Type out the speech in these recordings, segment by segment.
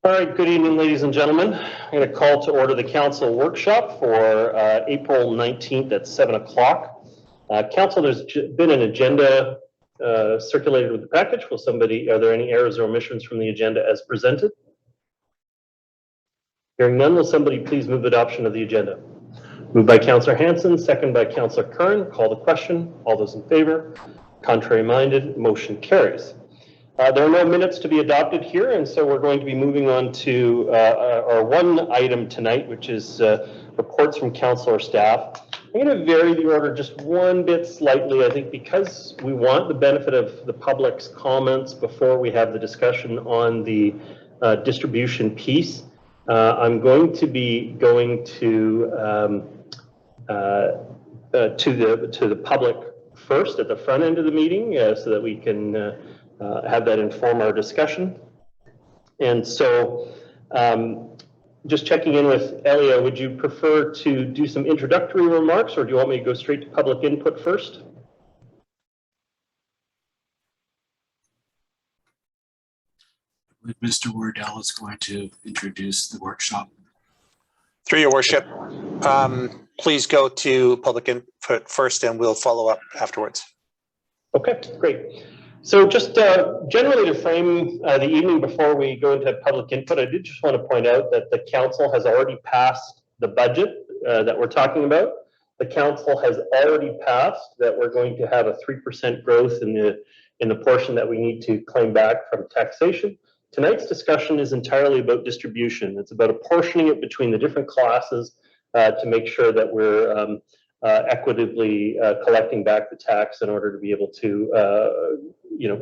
All right, good evening, ladies and gentlemen. I'm going to call to order the council workshop for April 19th at 7 o'clock. Council, there's been an agenda circulated with the package. Are there any errors or omissions from the agenda as presented? Hearing none, will somebody please move adoption of the agenda? Moved by Councillor Hanson, second by Councillor Kern. Call the question. All those in favor? Contrary minded, motion carries. There are no minutes to be adopted here, and so we're going to be moving on to our one item tonight, which is reports from council or staff. I'm going to vary the order just one bit slightly, I think, because we want the benefit of the public's comments before we have the discussion on the distribution piece. I'm going to be going to the public first at the front end of the meeting, so that we can have that inform our discussion. And so just checking in with Elia, would you prefer to do some introductory remarks, or do you want me to go straight to public input first? Mr. Wardell is going to introduce the workshop. Through your worship, please go to public input first and we'll follow up afterwards. Okay, great. So just generally to frame the evening before we go into public input, I did just want to point out that the council has already passed the budget that we're talking about. The council has already passed that we're going to have a 3% growth in the portion that we need to claim back from taxation. Tonight's discussion is entirely about distribution. It's about apportioning it between the different classes to make sure that we're equitably collecting back the tax in order to be able to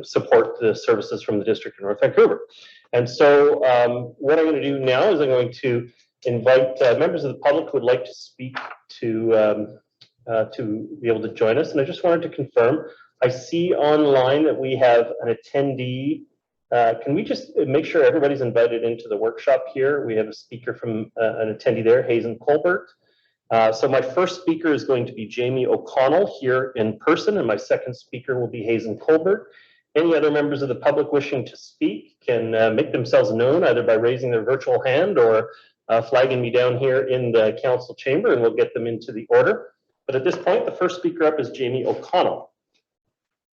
support the services from the District of North Vancouver. And so what I'm going to do now is I'm going to invite members of the public who would like to speak to be able to join us. And I just wanted to confirm, I see online that we have an attendee. Can we just make sure everybody's invited into the workshop here? We have a speaker from an attendee there, Hazen Colbert. So my first speaker is going to be Jamie O'Connell here in person, and my second speaker will be Hazen Colbert. Any other members of the public wishing to speak can make themselves known either by raising their virtual hand or flagging me down here in the council chamber, and we'll get them into the order. But at this point, the first speaker up is Jamie O'Connell.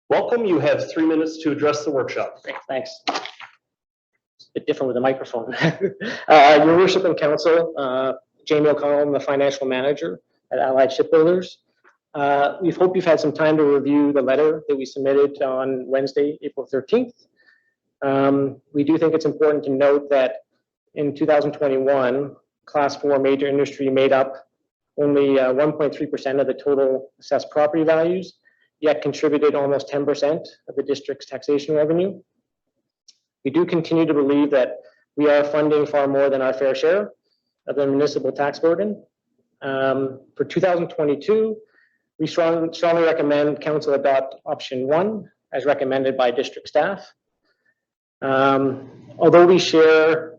Welcome. You have 3 minutes to address the workshop. Thanks. It's a bit different with the microphone. Your worship and council, Jamie O'Connell, I'm the financial manager at Allied Shipbuilders. We hope you've had some time to review the letter that we submitted on Wednesday, April 13th. We do think it's important to note that in 2021, Class 4 major industry made up only 1.3% of the total assessed property values, yet contributed almost 10% of the district's taxation revenue. We do continue to believe that we are funding far more than our fair share of the municipal tax burden. For 2022, we strongly recommend council adopt option 1 as recommended by district staff. Although we share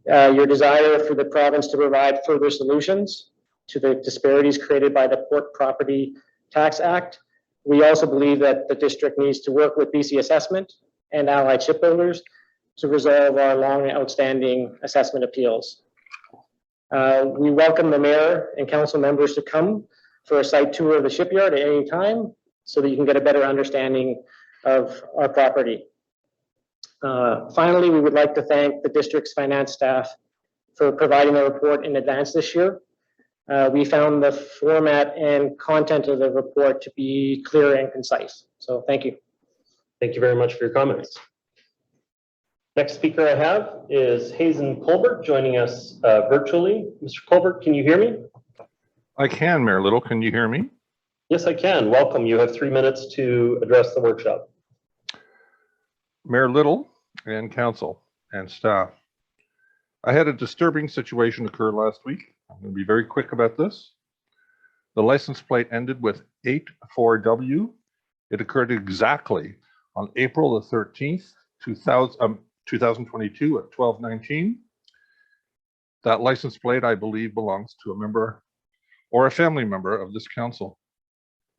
your desire for the province to provide further solutions to the disparities created by the Port Property Tax Act, we also believe that the district needs to work with BC Assessment and Allied Shipbuilders to resolve our long outstanding assessment appeals. We welcome the mayor and council members to come for a site tour of the shipyard at any time so that you can get a better understanding of our property. Finally, we would like to thank the district's finance staff for providing a report in advance this year. We found the format and content of the report to be clear and concise. So thank you. Thank you very much for your comments. Next speaker I have is Hazen Colbert joining us virtually. Mr. Colbert, can you hear me? I can, Mayor Little. Can you hear me? Yes, I can. Welcome. You have 3 minutes to address the workshop. Mayor Little and council and staff. I had a disturbing situation occur last week. I'm going to be very quick about this. The license plate ended with 84W. It occurred exactly on April the 13th, 2022 at 12:19. That license plate, I believe, belongs to a member or a family member of this council.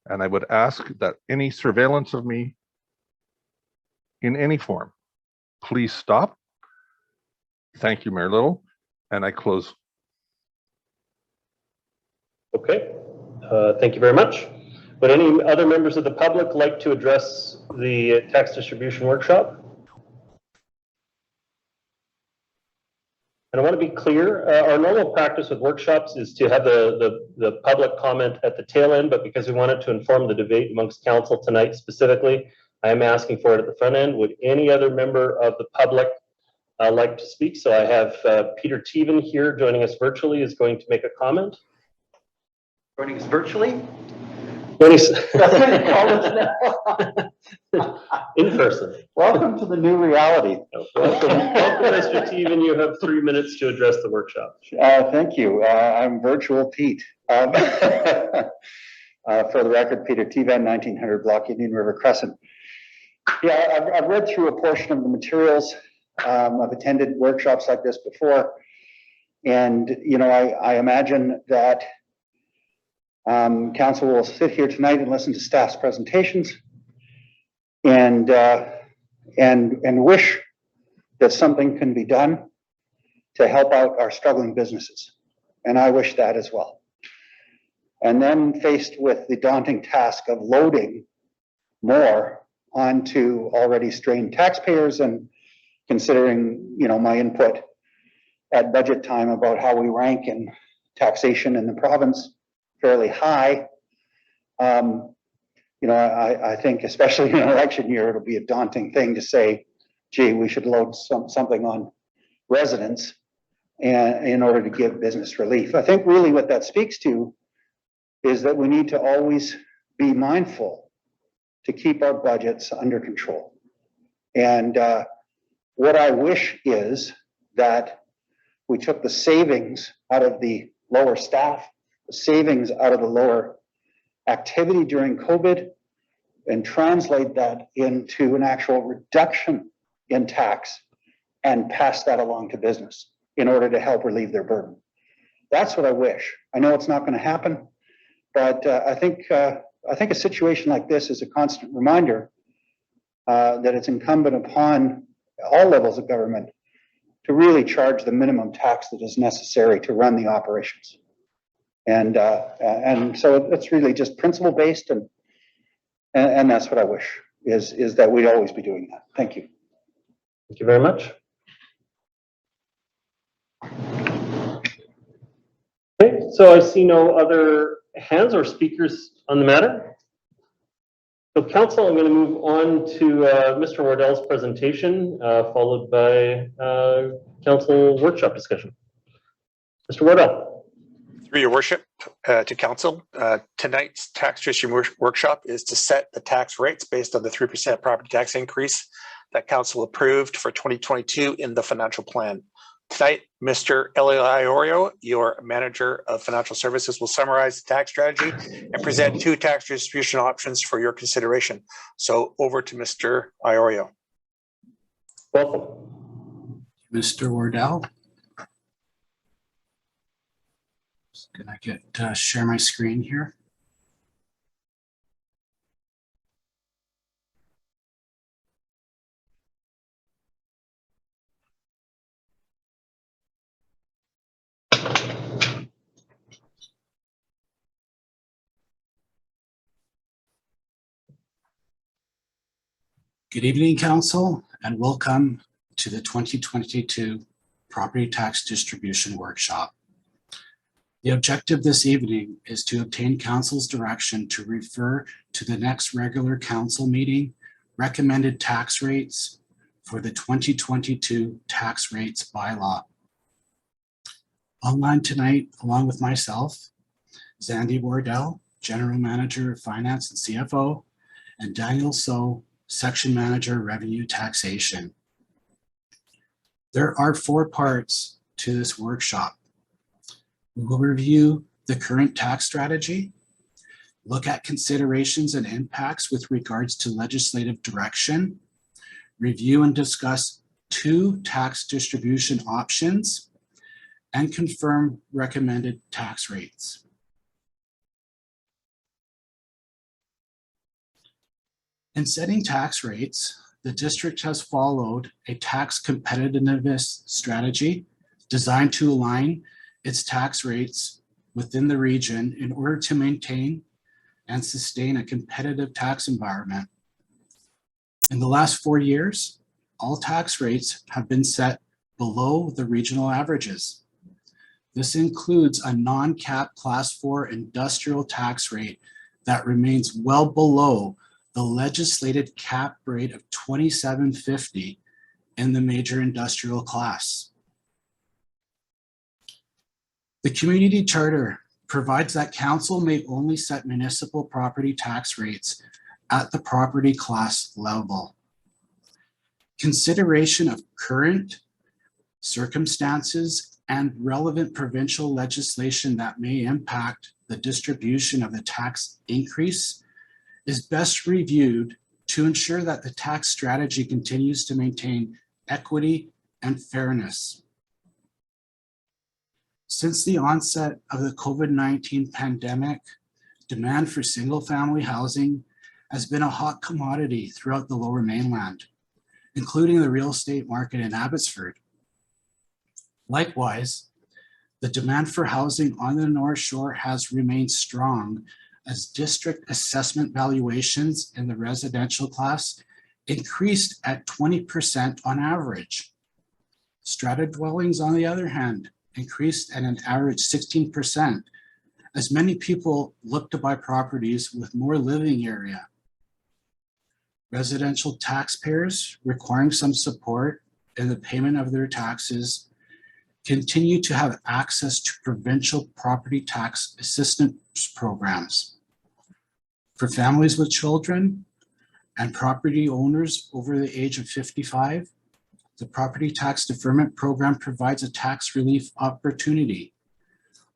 And I would ask that any surveillance of me in any form, please stop. Thank you, Mayor Little, and I close. Okay, thank you very much. Would any other members of the public like to address the tax distribution workshop? And I want to be clear, our normal practice with workshops is to have the public comment at the tail end, but because we wanted to inform the debate amongst council tonight specifically, I am asking for it at the front end. Would any other member of the public like to speak? So I have Peter Teven here joining us virtually, is going to make a comment. Joining us virtually? In person. Welcome to the new reality. Welcome, Mr. Teven. You have 3 minutes to address the workshop. Thank you. I'm virtual Pete. For the record, Peter Teven, 1900 block Indian River Crescent. Yeah, I've read through a portion of the materials. I've attended workshops like this before. And, you know, I imagine that council will sit here tonight and listen to staff's presentations and wish that something can be done to help out our struggling businesses. And I wish that as well. And then faced with the daunting task of loading more onto already strained taxpayers and considering, you know, my input at budget time about how we rank in taxation in the province fairly high. You know, I think especially in an election year, it'll be a daunting thing to say, gee, we should load something on residents and in order to give business relief. I think really what that speaks to is that we need to always be mindful to keep our budgets under control. And what I wish is that we took the savings out of the lower staff, the savings out of the lower activity during COVID, and translate that into an actual reduction in tax and pass that along to business in order to help relieve their burden. That's what I wish. I know it's not going to happen, but I think a situation like this is a constant reminder that it's incumbent upon all levels of government to really charge the minimum tax that is necessary to run the operations. And so it's really just principle based, and that's what I wish is that we'd always be doing that. Thank you. Thank you very much. Okay, so I see no other hands or speakers on the matter. So council, I'm going to move on to Mr. Wardell's presentation, followed by council workshop discussion. Mr. Wardell. Through your worship to council, tonight's tax distribution workshop is to set the tax rates based on the 3% property tax increase that council approved for 2022 in the financial plan. Tonight, Mr. Elio Iorio, your manager of financial services, will summarize the tax strategy and present 2 tax distribution options for your consideration. So over to Mr. Iorio. Welcome. Mr. Wardell. Can I get share my screen here? Good evening, council, and welcome to the 2022 Property Tax Distribution Workshop. The objective this evening is to obtain council's direction to refer to the next regular council meeting recommended tax rates for the 2022 tax rates bylaw. Online tonight, along with myself, Zandy Wardell, General Manager of Finance and CFO, and Daniel So, Section Manager, Revenue Taxation. There are 4 parts to this workshop. We will review the current tax strategy, look at considerations and impacts with regards to legislative direction, review and discuss 2 tax distribution options, and confirm recommended tax rates. In setting tax rates, the district has followed a tax competitiveness strategy designed to align its tax rates within the region in order to maintain and sustain a competitive tax environment. In the last 4 years, all tax rates have been set below the regional averages. This includes a non-cap Class 4 industrial tax rate that remains well below the legislated cap rate of $27.50 in the major industrial class. The community charter provides that council may only set municipal property tax rates at the property class level. Consideration of current circumstances and relevant provincial legislation that may impact the distribution of the tax increase is best reviewed to ensure that the tax strategy continues to maintain equity and fairness. Since the onset of the COVID-19 pandemic, demand for single-family housing has been a hot commodity throughout the Lower Mainland, including the real estate market in Abbotsford. Likewise, the demand for housing on the North Shore has remained strong as district assessment valuations in the residential class increased at 20% on average. Strata dwellings, on the other hand, increased at an average 16%, as many people look to buy properties with more living area. Residential taxpayers requiring some support in the payment of their taxes continue to have access to provincial property tax assistance programs. For families with children and property owners over the age of 55, the Property Tax Deferment Program provides a tax relief opportunity,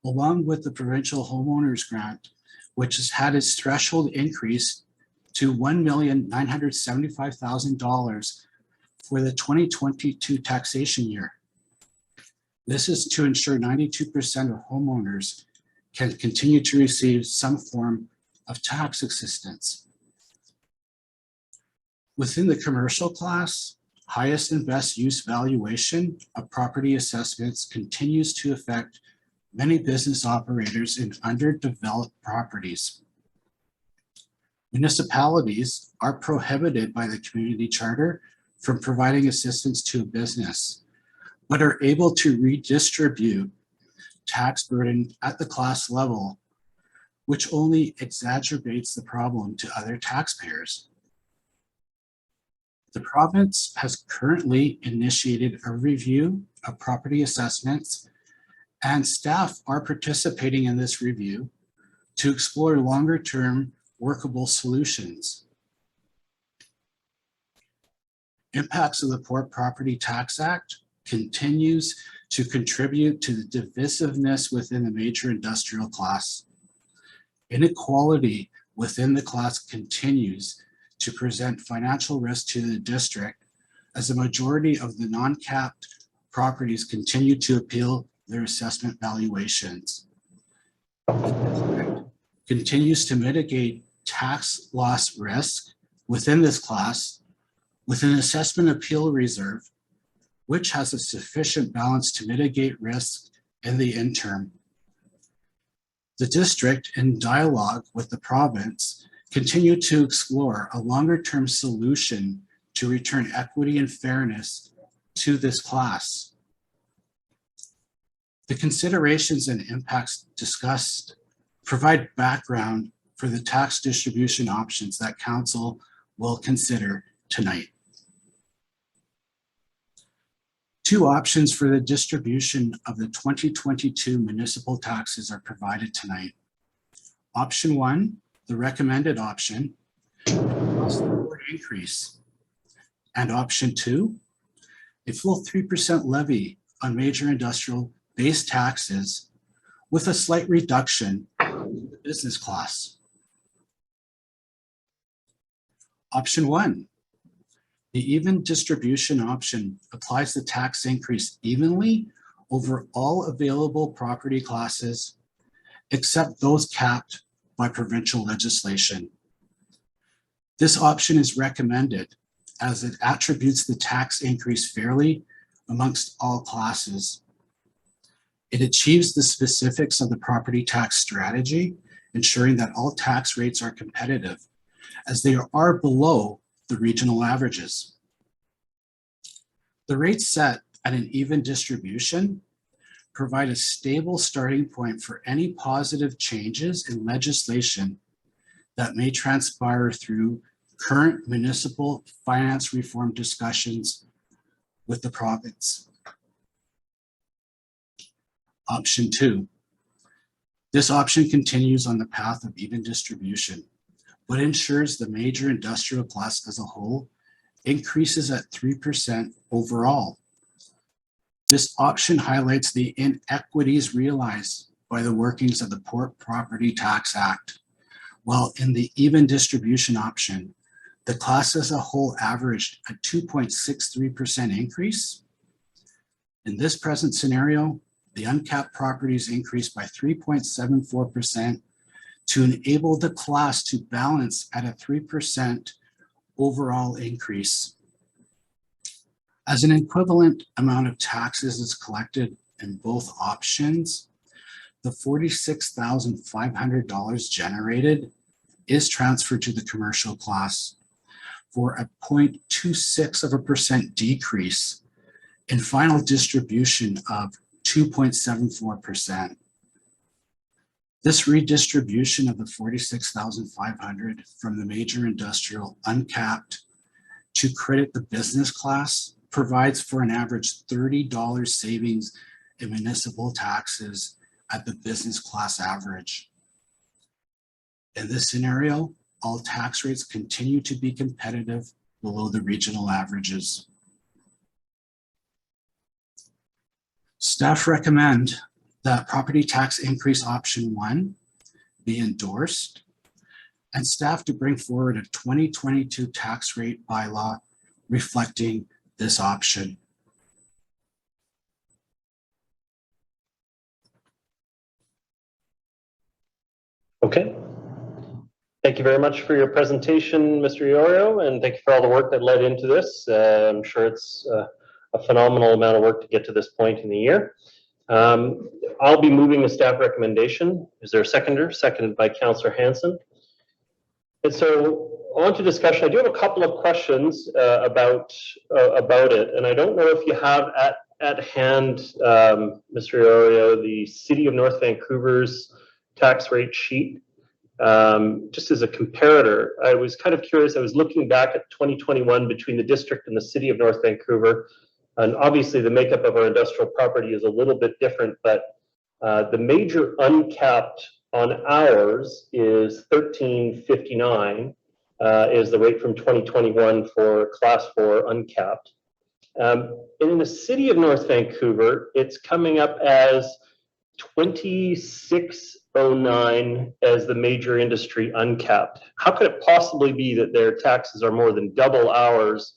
along with the Provincial Homeowners Grant, which has had its threshold increase to $1,975,000 for the 2022 taxation year. This is to ensure 92% of homeowners can continue to receive some form of tax assistance. Within the commercial class, highest and best use valuation of property assessments continues to affect many business operators in underdeveloped properties. Municipalities are prohibited by the community charter from providing assistance to a business, but are able to redistribute tax burden at the class level, which only exacerbates the problem to other taxpayers. The province has currently initiated a review of property assessments, and staff are participating in this review to explore longer-term workable solutions. Impacts of the Port Property Tax Act continues to contribute to the divisiveness within the major industrial class. Inequality within the class continues to present financial risk to the district as the majority of the non-capped properties continue to appeal their assessment valuations. The district continues to mitigate tax loss risk within this class with an assessment appeal reserve, which has a sufficient balance to mitigate risk in the interim. The district, in dialogue with the province, continue to explore a longer-term solution to return equity and fairness to this class. The considerations and impacts discussed provide background for the tax distribution options that Council will consider tonight. Two options for the distribution of the 2022 municipal taxes are provided tonight. Option 1, the recommended option, across the board increase. And option 2, a full 3% levy on major industrial base taxes with a slight reduction in the business class. Option 1, the even distribution option applies the tax increase evenly over all available property classes, except those capped by provincial legislation. This option is recommended as it attributes the tax increase fairly amongst all classes. It achieves the specifics of the property tax strategy, ensuring that all tax rates are competitive, as they are below the regional averages. The rates set at an even distribution provide a stable starting point for any positive changes in legislation that may transpire through current municipal finance reform discussions with the province. Option 2. This option continues on the path of even distribution, but ensures the major industrial class as a whole increases at 3% overall. This option highlights the inequities realized by the workings of the Port Property Tax Act, while in the even distribution option, the class as a whole averaged a 2.63% increase. In this present scenario, the uncapped properties increased by 3.74% to enable the class to balance at a 3% overall increase. As an equivalent amount of taxes is collected in both options, the $46,500 generated is transferred to the commercial class for a 0.26% decrease in final distribution of 2.74%. This redistribution of the $46,500 from the major industrial uncapped to credit the business class provides for an average $30 savings in municipal taxes at the business class average. In this scenario, all tax rates continue to be competitive below the regional averages. Staff recommend that property tax increase option 1 be endorsed, and staff to bring forward a 2022 tax rate bylaw reflecting this option. Okay. Thank you very much for your presentation, Mr. Iorio, and thank you for all the work that led into this. I'm sure it's a phenomenal amount of work to get to this point in the year. I'll be moving the staff recommendation. Is there a seconder? Seconded by Councillor Hanson. And so on to discussion. I do have a couple of questions about it, and I don't know if you have at hand, Mr. Iorio, the City of North Vancouver's tax rate sheet. Just as a comparator, I was kind of curious. I was looking back at 2021 between the district and the City of North Vancouver. And obviously the makeup of our industrial property is a little bit different, but the major uncapped on ours is $13.59 is the rate from 2021 for class 4 uncapped. And in the City of North Vancouver, it's coming up as $26.09 as the major industry uncapped. How could it possibly be that their taxes are more than double ours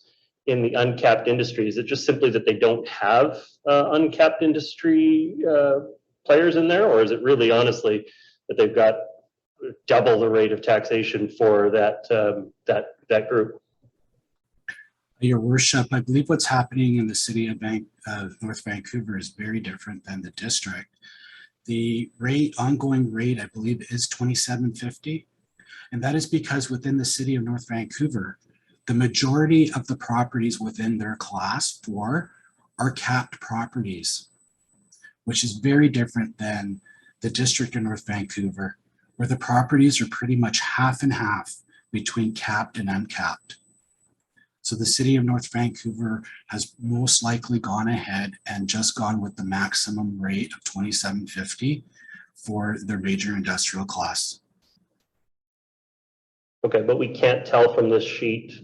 in the uncapped industry? Is it just simply that they don't have uncapped industry players in there, or is it really honestly that they've got double the rate of taxation for that group? Your Worship, I believe what's happening in the City of North Vancouver is very different than the district. The ongoing rate, I believe, is $27.50, and that is because within the City of North Vancouver, the majority of the properties within their class 4 are capped properties, which is very different than the district of North Vancouver, where the properties are pretty much half and half between capped and uncapped. So the City of North Vancouver has most likely gone ahead and just gone with the maximum rate of $27.50 for their major industrial class. Okay, but we can't tell from this sheet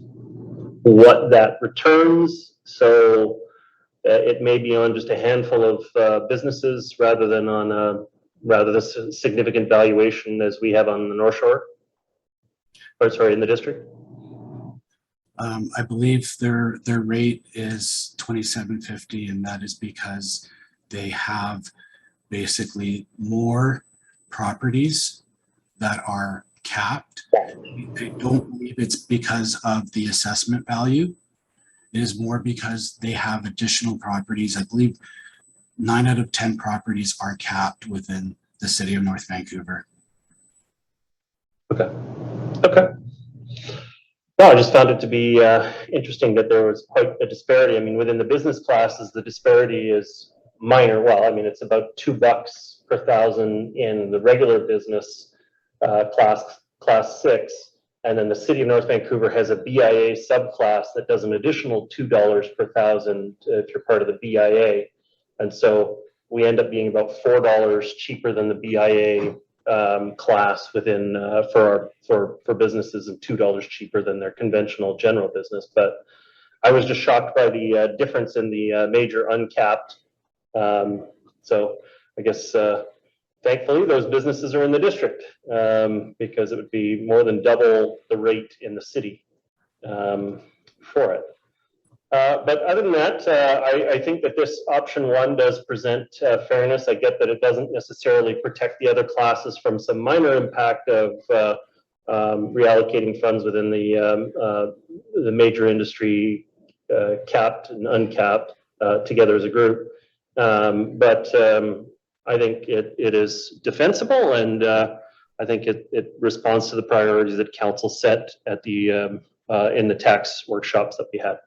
what that returns. So it may be on just a handful of businesses rather than on a significant valuation as we have on the North Shore, or sorry, in the district. I believe their rate is $27.50, and that is because they have basically more properties that are capped. I don't believe it's because of the assessment value It is more because they have additional properties. I believe 9 out of 10 properties are capped within the city of North Vancouver. Okay. Okay. No, I just found it to be interesting that there was quite a disparity. I mean, within the business classes, the disparity is minor. Well, I mean, it's about $2 per thousand in the regular business class 6. And then the city of North Vancouver has a BIA subclass that does an additional $2 per thousand if you're part of the BIA. And so we end up being about $4 cheaper than the BIA class within for businesses, and $2 cheaper than their conventional general business. But I was just shocked by the difference in the major uncapped. So I guess thankfully those businesses are in the district because it would be more than double the rate in the city for it. But other than that, I think that this option 1 does present fairness. I get that it doesn't necessarily protect the other classes from some minor impact of reallocating funds within the major industry capped and uncapped together as a group. But I think it is defensible, and I think it responds to the priorities that council set at the in the tax workshops that we had.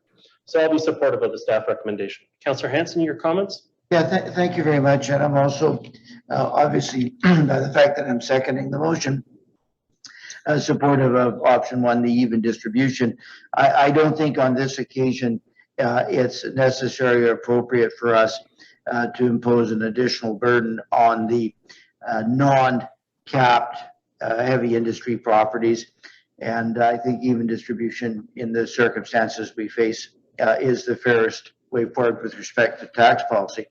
So I'll be supportive of the staff recommendation. Councillor Hanson, your comments? Yeah, thank you very much. And I'm also obviously by the fact that I'm seconding the motion, supportive of option 1, the even distribution. I don't think on this occasion it's necessary or appropriate for us to impose an additional burden on the non-capped heavy industry properties. And I think even distribution in the circumstances we face is the fairest way forward with respect to tax policy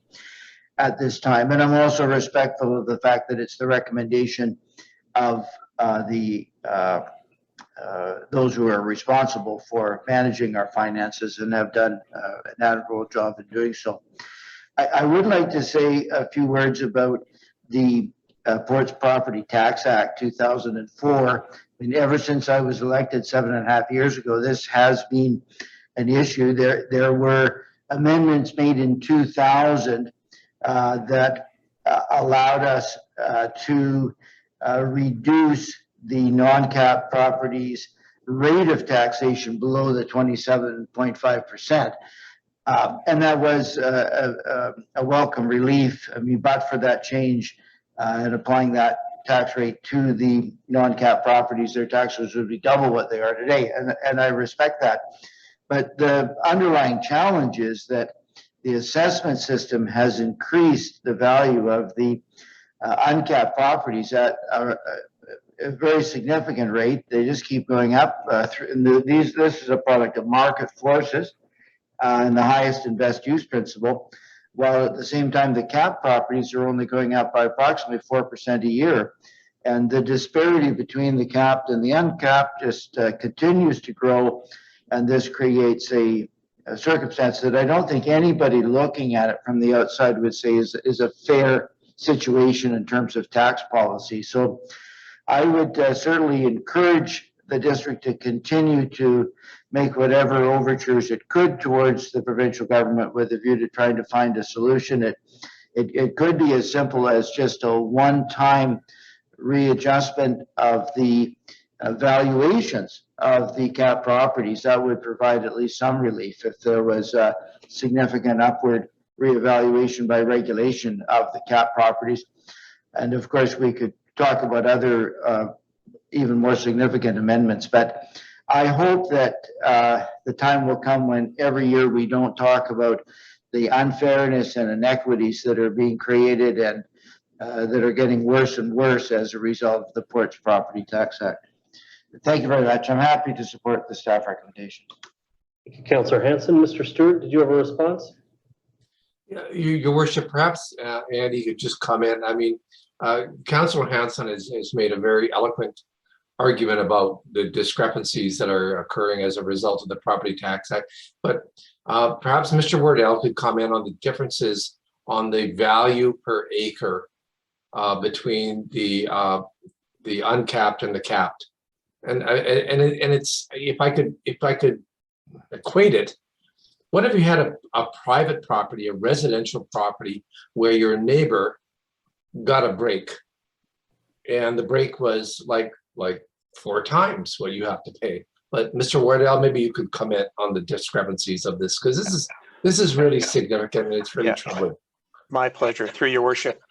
at this time. And I'm also respectful of the fact that it's the recommendation of those who are responsible for managing our finances and have done an admirable job in doing so. I would like to say a few words about the Ports Property Tax Act 2004. I mean, ever since I was elected 7.5 years ago, this has been an issue. There were amendments made in 2000 that allowed us to reduce the non-cap properties rate of taxation below the 27.5%. And that was a welcome relief. I mean, but for that change and applying that tax rate to the non-cap properties, their taxes would be double what they are today. And I respect that. But the underlying challenge is that the assessment system has increased the value of the uncapped properties at a very significant rate. They just keep going up. This is a product of market forces and the highest and best use principle, while at the same time the capped properties are only going up by approximately 4% a year. And the disparity between the capped and the uncapped just continues to grow. And this creates a circumstance that I don't think anybody looking at it from the outside would say is a fair situation in terms of tax policy. So I would certainly encourage the district to continue to make whatever overtures it could towards the provincial government with a view to trying to find a solution. It could be as simple as just a one-time readjustment of the valuations of the cap properties. That would provide at least some relief if there was a significant upward reevaluation by regulation of the cap properties. And of course, we could talk about other even more significant amendments, but I hope that the time will come when every year we don't talk about the unfairness and inequities that are being created and that are getting worse and worse as a result of the Ports Property Tax Act. Thank you very much. I'm happy to support the staff recommendation. Thank you, Councillor Hanson. Mr. Stewart, did you have a response? Yeah, Your Worship, perhaps Andy could just comment. I mean, Councillor Hanson has made a very eloquent argument about the discrepancies that are occurring as a result of the Property Tax Act. But perhaps Mr. Wardell could comment on the differences on the value per acre between the uncapped and the capped. And it's, if I could equate it, what if you had a private property, a residential property, where your neighbor got a break? And the break was like 4 times what you have to pay. But Mr. Wardell, maybe you could comment on the discrepancies of this, because this is really significant and it's really Yeah. troubling. My pleasure, through your worship.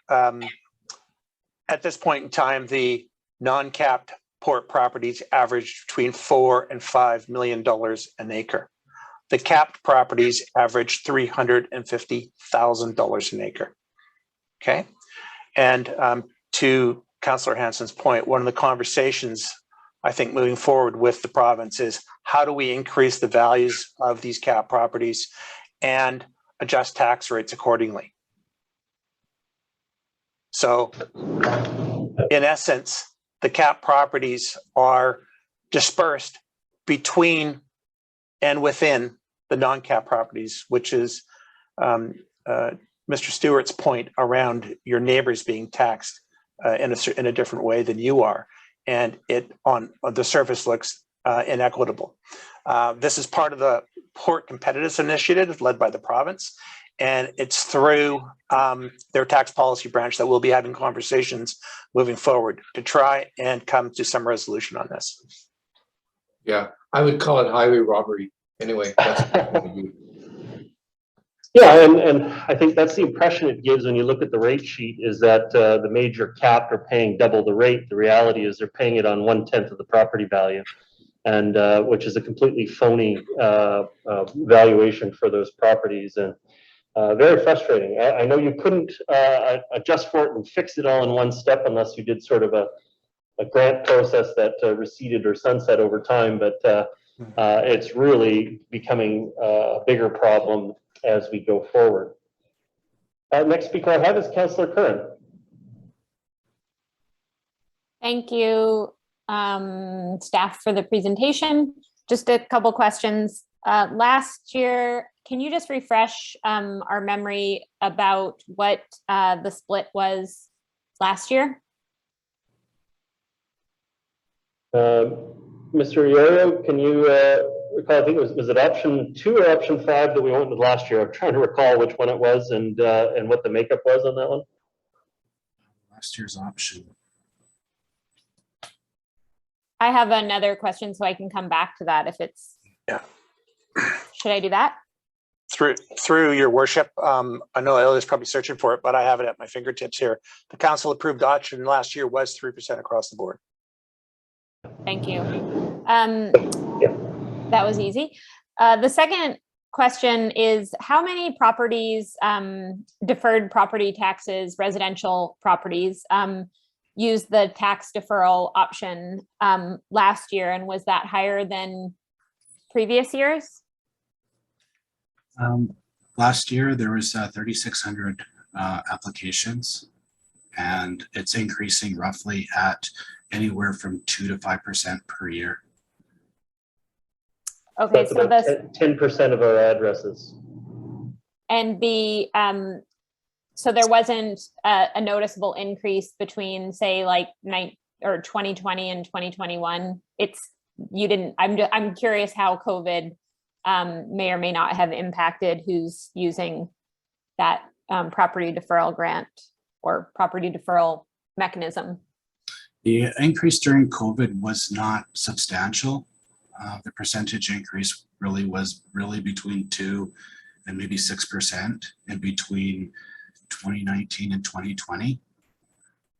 At this point in time, the non-capped port properties average between $4 and $5 million an acre. The capped properties average $350,000 an acre. Okay, and to Councillor Hanson's point, one of the conversations I think moving forward with the province is how do we increase the values of these capped properties and adjust tax rates accordingly. So in essence, the capped properties are dispersed between and within the non-capped properties, which is Mr. Stewart's point around your neighbors being taxed in a different way than you are. And it on the surface looks inequitable. This is part of the Port Competitiveness Initiative led by the province. And it's through their tax policy branch that we'll be having conversations moving forward to try and come to some resolution on this. Yeah, I would call it highway robbery. Anyway, that's Yeah, and I think that's the impression it gives when you look at the rate sheet, is that the major cap are paying double the rate. The reality is they're paying it on 1/10 of the property value, and which is a completely phony valuation for those properties, and very frustrating. I know you couldn't adjust for it and fix it all in one step unless you did sort of a grant process that receded or sunset over time, but it's really becoming a bigger problem as we go forward. Next speaker I have is Councillor Curran. Thank you, staff, for the presentation. Just a couple questions. Last year, can you just refresh our memory about what the split was last year? Mr. Iorio, can you recall, I think was it option 2 or option 5 that we went with last year? I'm trying to recall which one it was and what the makeup was on that one. Last year's option. I have another question, so I can come back to that if it's. Yeah. Should I do that? Through your worship, I know Elliott's probably searching for it, but I have it at my fingertips here. The council approved option last year was 3% across the board. Thank you. That was easy. The second question is, how many properties, deferred property taxes, residential properties, used the tax deferral option last year, and was that higher than previous years? Last year, there was 3,600 applications, and it's increasing roughly at anywhere from 2 to 5% per year. Okay, That's so about the 10% of our addresses. and the so there wasn't a noticeable increase between, say, like 2020 and 2021. It's you didn't. I'm curious how COVID may or may not have impacted who's using that property deferral grant or property deferral mechanism. The increase during COVID was not substantial. The percentage increase was between 2 and maybe 6% in between 2019 and 2020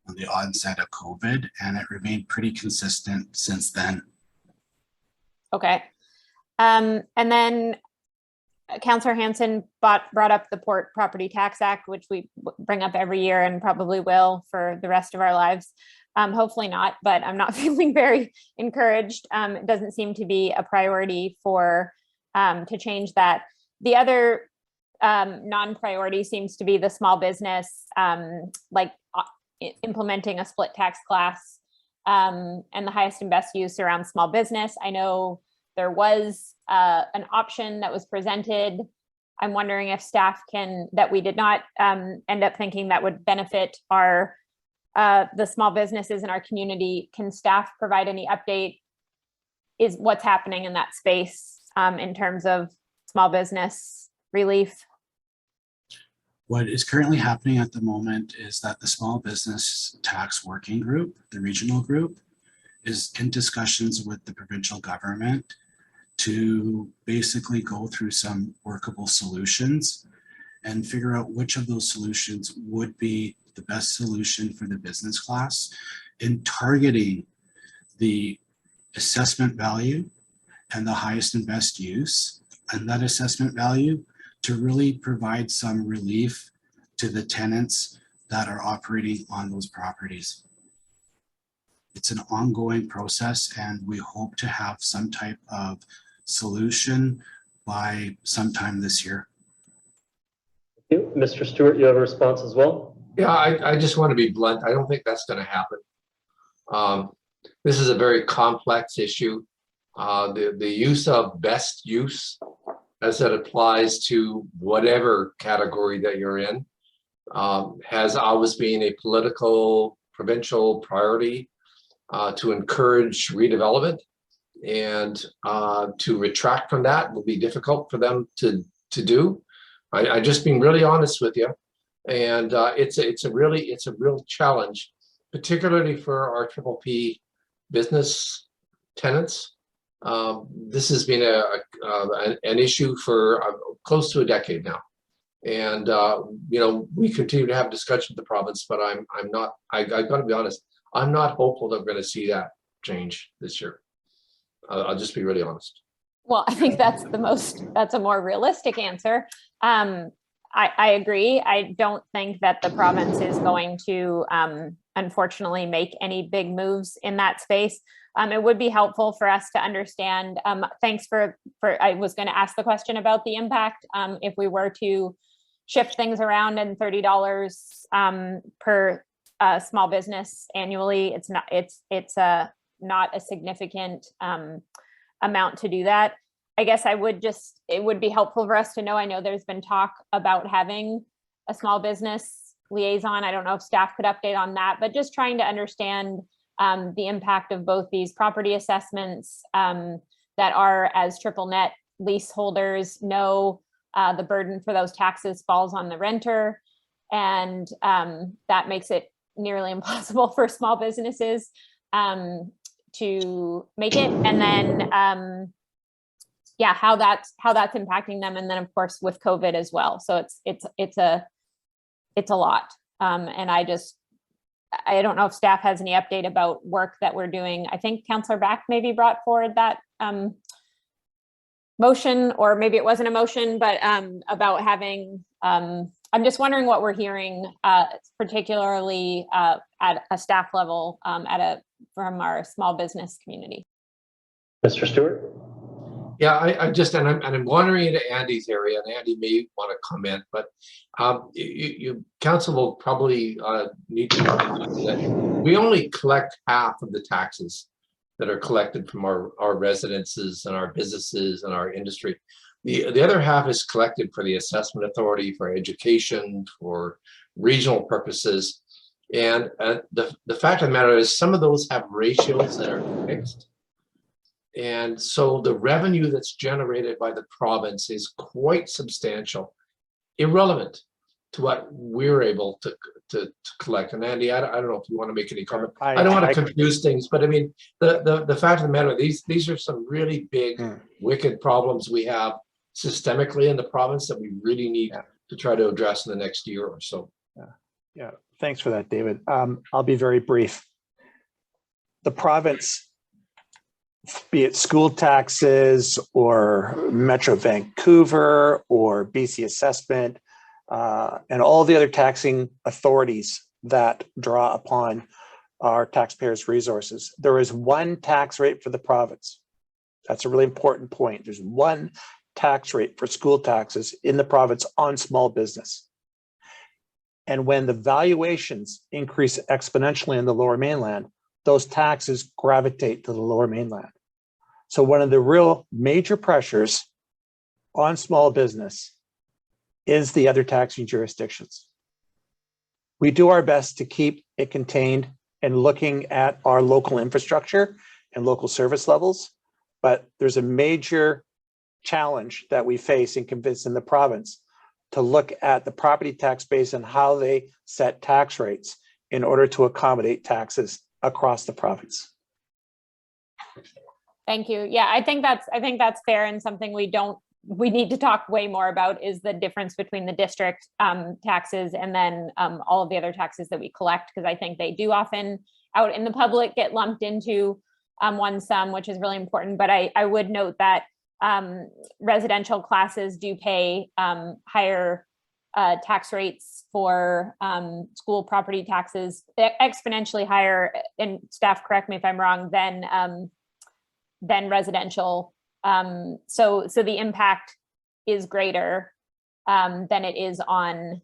on the onset of COVID, and it remained pretty consistent since then. Okay. And then Councillor Hanson brought up the Port Property Tax Act, which we bring up every year and probably will for the rest of our lives. Hopefully not, but I'm not feeling very encouraged. It doesn't seem to be a priority for to change that. The other non-priority seems to be the small business, implementing a split tax class and the highest and best use around small business. I know there was an option that was presented. I'm wondering if staff that we did not end up thinking that would benefit the small businesses in our community. Can staff provide any update? Is what's happening in that space in terms of small business relief? What is currently happening at the moment is that the Small Business Tax Working Group, the regional group, is in discussions with the provincial government to basically go through some workable solutions and figure out which of those solutions would be the best solution for the business class in targeting the assessment value and the highest and best use and that assessment value to really provide some relief to the tenants that are operating on those properties. It's an ongoing process and we hope to have some type of solution by sometime this year. Thank you. Mr. Stewart, you have a response as well? Yeah, I just want to be blunt. I don't think that's going to happen. This is a very complex issue. The use of best use as it applies to whatever category that you're in has always been a political provincial priority to encourage redevelopment, and to retract from that will be difficult for them to do. I just being really honest with you, and it's a real challenge, particularly for our Triple P business tenants. This has been an issue for close to a decade now, and you know, we continue to have discussions with the province, but I'm not. I've got to be honest. I'm not hopeful that we're going to see that change this year. I'll just be really honest. Well, I think that's a more realistic answer. I agree. I don't think that the province is going to, unfortunately, make any big moves in that space. It would be helpful for us to understand. Thanks for I was going to ask the question about the impact. If we were to shift things around and $30 per small business annually, it's not a significant amount to do that. I guess it would be helpful for us to know. I know there's been talk about having a small business liaison. I don't know if staff could update on that, but just trying to understand the impact of both these property assessments that are, as triple net leaseholders know, the burden for those taxes falls on the renter. And that makes it nearly impossible for small businesses to make it. And then, yeah, how that's impacting them. And then of course with COVID as well. So it's a lot. And I don't know if staff has any update about work that we're doing. I think Councillor Back maybe brought forward that motion, or maybe it wasn't a motion, but about having, I'm just wondering what we're hearing, particularly at a staff level from our small business community. Mr. Stewart? Yeah, I'm wondering into Andy's area, and Andy may want to comment, but council will probably need to know that we only collect half of the taxes that are collected from our residences and our businesses and our industry. The other half is collected for the assessment authority, for education, for regional purposes. And the fact of the matter is some of those have ratios that are fixed. And so the revenue that's generated by the province is quite substantial, irrelevant to what we're able to collect. And Andy, I don't know if you want to make any comment. I don't want to confuse things, but I mean, the fact of the matter, these are some really big, wicked problems we have systemically in the province that we really need to try to address in the next year or so. Yeah, thanks for that, David. I'll be very brief. The province, be it school taxes or Metro Vancouver or BC Assessment, and all the other taxing authorities that draw upon our taxpayers' resources, there is one tax rate for the province. That's a really important point. There's one tax rate for school taxes in the province on small business. And when the valuations increase exponentially in the Lower Mainland, those taxes gravitate to the Lower Mainland. So one of the real major pressures on small business is the other taxing jurisdictions. We do our best to keep it contained and looking at our local infrastructure and local service levels, but there's a major challenge that we face in convincing the province to look at the property tax base and how they set tax rates in order to accommodate taxes across the province. Thank you. Yeah, I think that's fair, and something we need to talk way more about is the difference between the district taxes and then all of the other taxes that we collect, because I think they do often out in the public get lumped into one sum, which is really important. But I would note that residential classes do pay higher tax rates for school property taxes, exponentially higher, and staff correct me if I'm wrong, than residential. So the impact is greater than it is on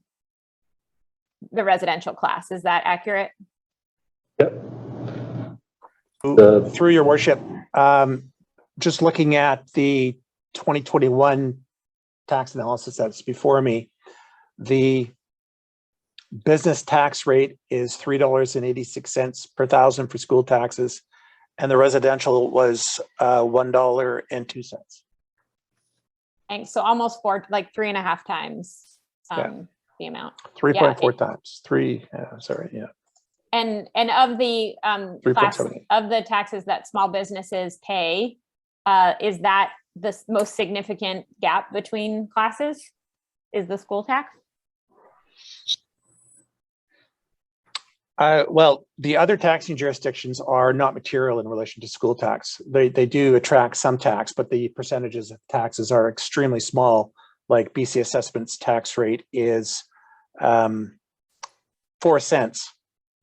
the residential class. Is that accurate? Yep. Through your worship, just looking at the 2021 tax analysis that's before me, the business tax rate is $3.86 per thousand for school taxes, and the residential was $1.02. Thanks. So almost 3.5 times the amount. 3.4 times. Yeah. And of the class 3.78. of the taxes that small businesses pay, is that the most significant gap between classes? Is the school tax? Well, the other taxing jurisdictions are not material in relation to school tax. They do attract some tax, but the percentages of taxes are extremely small. Like BC Assessment's tax rate is 4 cents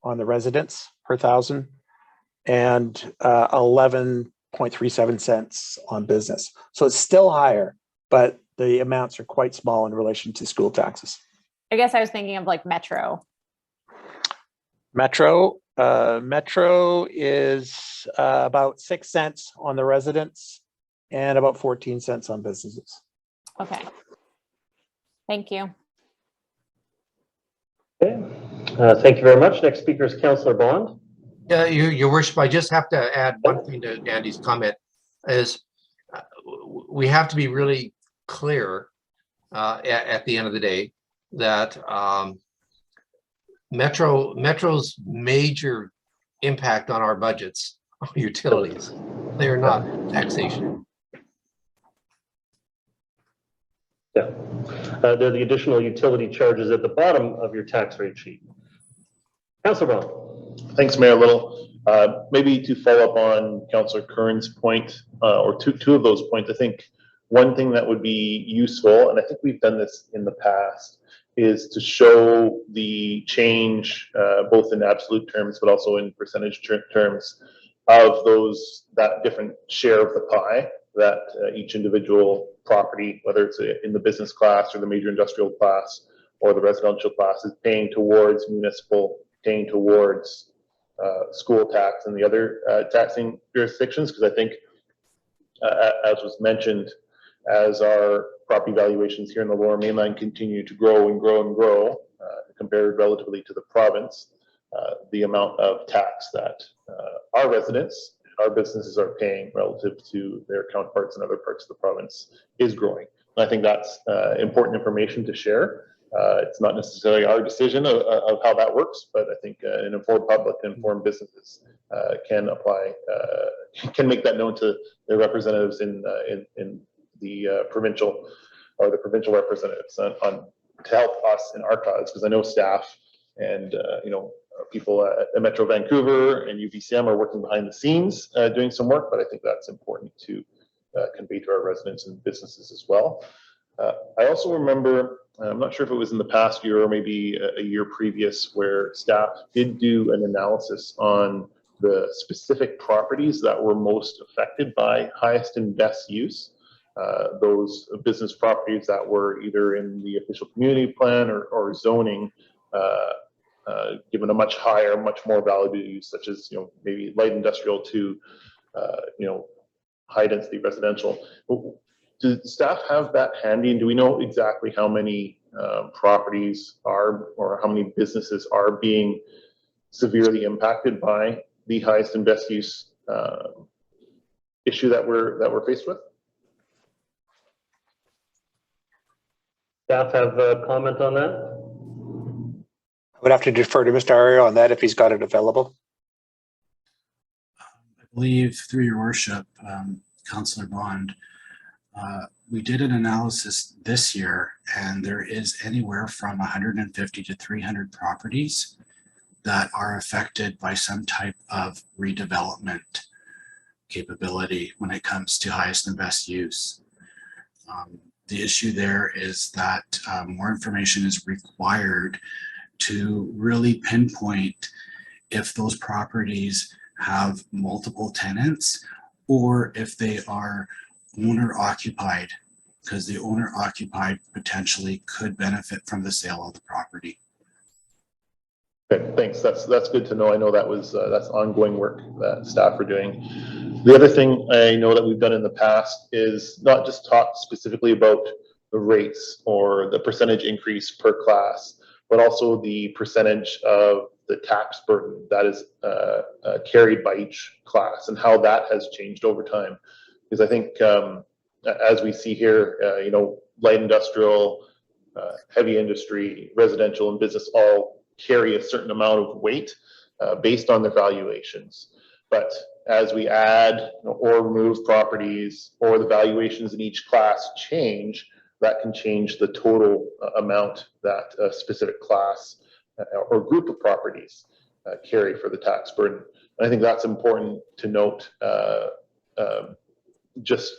on the residents per thousand and 11.37 cents on business. So it's still higher, but the amounts are quite small in relation to school taxes. I guess I was thinking of like Metro. Metro is about 6 cents on the residents and about 14 cents on businesses. Okay. Thank you. Okay. Thank you very much. Next speaker is Councillor Bond. Yeah, your worship, I just have to add one thing to Andy's comment is we have to be really clear at the end of the day that Metro's major impact on our budgets are utilities. They are not taxation. Yeah. They're the additional utility charges at the bottom of your tax rate sheet. Councillor Bond. Thanks, Mayor Little. Maybe to follow up on Councillor Kern's point, or two of those points, I think one thing that would be useful, and I think we've done this in the past, is to show the change both in absolute terms, but also in percentage terms of that different share of the pie that each individual property, whether it's in the business class or the major industrial class or the residential class, is paying towards municipal, paying towards school tax and the other taxing jurisdictions. Because I think, as was mentioned, as our property valuations here in the Lower Mainland continue to grow and grow and grow, compared relatively to the province, the amount of tax that our residents, our businesses are paying relative to their counterparts in other parts of the province is growing. And I think that's important information to share. It's not necessarily our decision of how that works, but I think an informed public, informed businesses can make that known to their representatives in the provincial or the provincial representatives to help us in our cause, because I know staff and people at Metro Vancouver and UVCM are working behind the scenes doing some work, but I think that's important to convey to our residents and businesses as well. I also remember, I'm not sure if it was in the past year or maybe a year previous, where staff did do an analysis on the specific properties that were most affected by highest and best use. Those business properties that were either in the official community plan or zoning given a much higher, much more valuable use, such as maybe light industrial to high density residential. Do staff have that handy, and do we know exactly how many properties are, or how many businesses are being severely impacted by the highest and best use issue that we're faced with? Staff have a comment on that? I would have to defer to Mr. Ario on that if he's got it available. I believe through your worship, Councillor Bond, we did an analysis this year, and there is anywhere from 150 to 300 properties that are affected by some type of redevelopment capability when it comes to highest and best use. The issue there is that more information is required to really pinpoint if those properties have multiple tenants or if they are owner occupied, because the owner occupied potentially could benefit from the sale of the property. Okay, thanks. That's good to know. I know that was that's ongoing work that staff are doing. The other thing I know that we've done in the past is not just talk specifically about the rates or the percentage increase per class, but also the percentage of the tax burden that is carried by each class and how that has changed over time. Because I think as we see here, you know, light industrial, heavy industry, residential, and business all carry a certain amount of weight based on their valuations. But as we add or remove properties or the valuations in each class change, that can change the total amount that a specific class or group of properties carry for the tax burden. And I think that's important to note. Just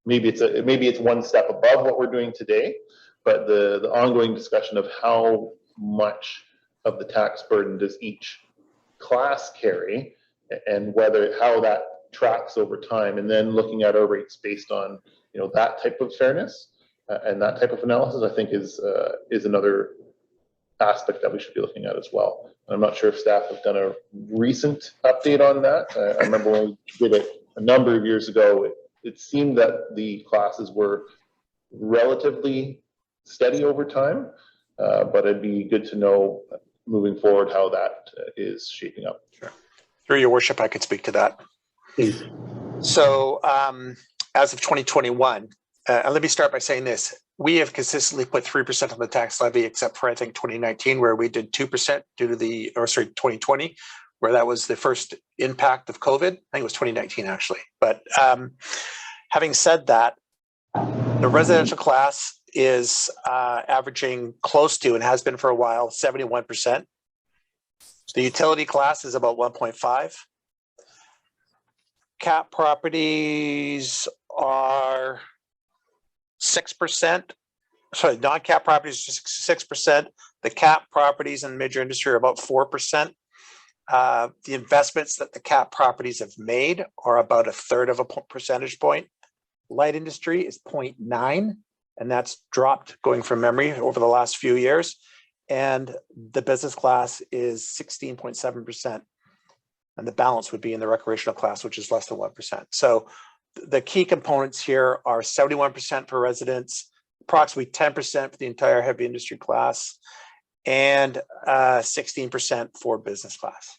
maybe it's one step above what we're doing today, but the ongoing discussion of how much of the tax burden does each class carry and how that tracks over time, and then looking at our rates based on, you know, that type of fairness and that type of analysis, I think is another aspect that we should be looking at as well. I'm not sure if staff have done a recent update on that. I remember when we did it a number of years ago, it seemed that the classes were relatively steady over time, but it'd be good to know moving forward how that is shaping up. Sure. Through your worship, I could speak to that. Please. So as of 2021, and let me start by saying this, we have consistently put 3% on the tax levy, except for I think 2019, where we did 2% due to 2020, where that was the first impact of COVID. I think it was 2019 actually. But having said that, the residential class is averaging close to, and has been for a while, 71%. The utility class is about 1.5. Cap properties are 6%. Sorry, non-cap properties are 6%. The cap properties in major industry are about 4%. The investments that the cap properties have made are about 1/3 of a percentage point. Light industry is 0.9, and that's dropped going from memory over the last few years. And the business class is 16.7%. And the balance would be in the recreational class, which is less than 1%. So the key components here are 71% for residents, approximately 10% for the entire heavy industry class, and 16% for business class.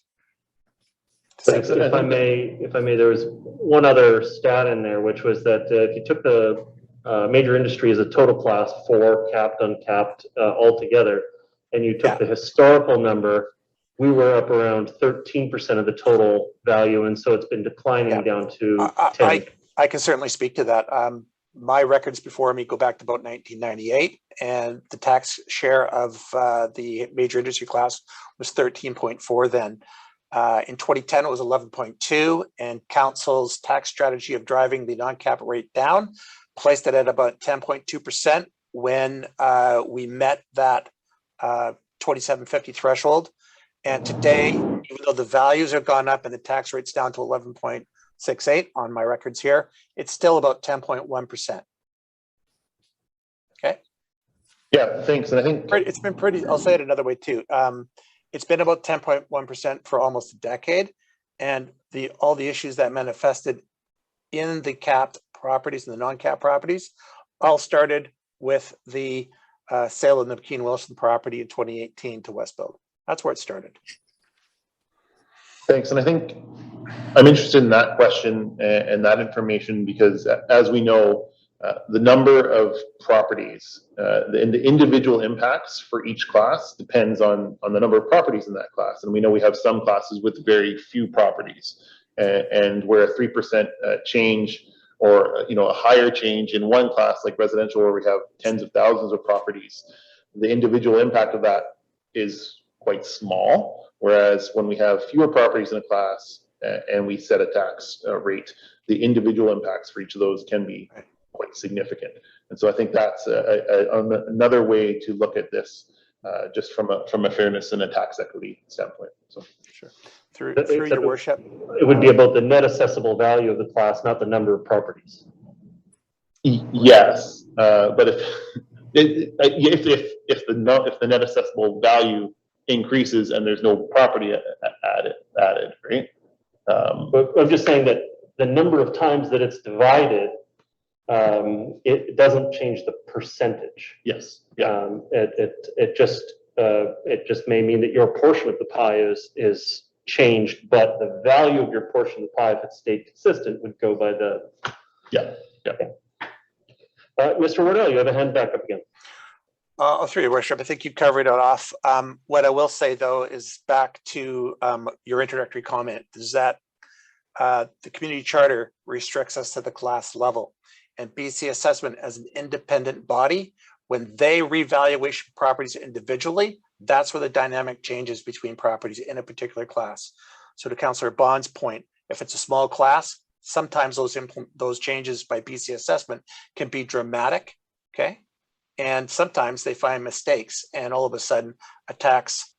Thanks. If I may, there was one other stat in there, which was that if you took the major industry as a total class, 4 capped, uncapped altogether, and you took the historical number, we were up around 13% of the total value, and so it's been declining down to 10. I can certainly speak to that. My records before me go back to about 1998, and the tax share of the major industry class was 13.4 then. In 2010, it was 11.2, and council's tax strategy of driving the non-cap rate down placed it at about 10.2% when we met that 2750 threshold. And today, even though the values have gone up and the tax rate's down to 11.68 on my records here, it's still about 10.1%. Okay. Yeah, thanks. And I think it's been pretty, I'll say it another way too. It's been about 10.1% for almost a decade. And all the issues that manifested in the capped properties and the non-capped properties all started with the sale of the McKean Wilson property in 2018 to Westbuild. That's where it started. Thanks. And I think I'm interested in that question and that information because, as we know, The number of properties, the individual impacts for each class depends on the number of properties in that class. And we know we have some classes with very few properties, and where a 3% change or a higher change in one class like residential, where we have tens of thousands of properties, the individual impact of that is quite small. Whereas when we have fewer properties in a class and we set a tax rate, the individual impacts for each of those can be quite significant. And so I think that's another way to look at this, just from a fairness and a tax equity standpoint. So Sure. Through your worship. It would be about the net assessable value of the class, not the number of properties. Yes, but if the net assessable value increases and there's no property added, right? But I'm just saying that the number of times that it's divided, it doesn't change the percentage. Yes. Yeah. It just may mean that your portion of the pie is changed, but the value of your portion of the pie, if it stayed consistent, would go by the. Yeah. Yeah. Okay. Mr. Wardell, you have a hand back up again. Through your worship, I think you covered it off. What I will say though is back to your introductory comment is that the community charter restricts us to the class level, and BC Assessment as an independent body, when they revaluation properties individually, that's where the dynamic changes between properties in a particular class. So to Councillor Bond's point, if it's a small class, sometimes those changes by BC Assessment can be dramatic, okay? And sometimes they find mistakes, and all of a sudden a tax